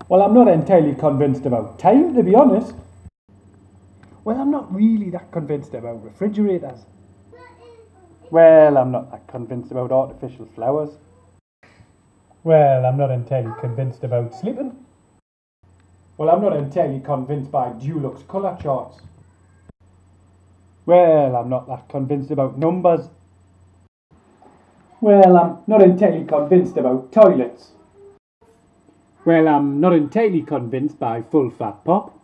Well, I'm not entirely convinced about time, to be honest. Well, I'm not really that convinced about refrigerators. Well, I'm not that convinced about artificial flowers. Well, I'm not entirely convinced about sleeping. Well, I'm not entirely convinced by Dulux colour charts. Well, I'm not that convinced about numbers. Well, I'm not entirely convinced about toilets. Well, I'm not entirely convinced by full fat pop.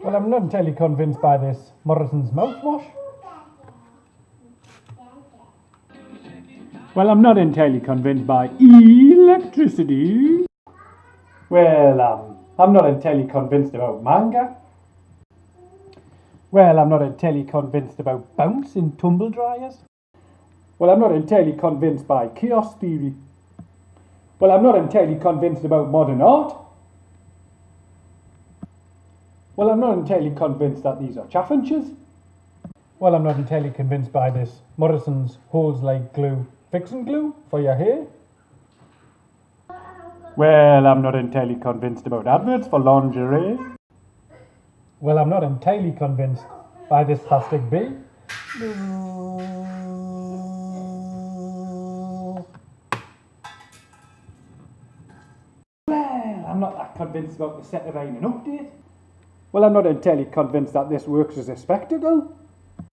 Well, I'm not entirely convinced by this Morrison's mouthwash. Well, I'm not entirely convinced by electricity. Well, I'm not entirely convinced about manga. Well, I'm not entirely convinced about bounce in tumble dryers. Well, I'm not entirely convinced by chaos theory. Well, I'm not entirely convinced about modern art. Well, I'm not entirely convinced that these are chaffinches. Well, I'm not entirely convinced by this Morrison's holds like glue, fixin' glue for your hair. Well, I'm not entirely convinced about adverts for lingerie. Well, I'm not entirely convinced by this plastic bee. Well, I'm not that convinced about the set of Iron Update. Well, I'm not entirely convinced that this works as a spectacle.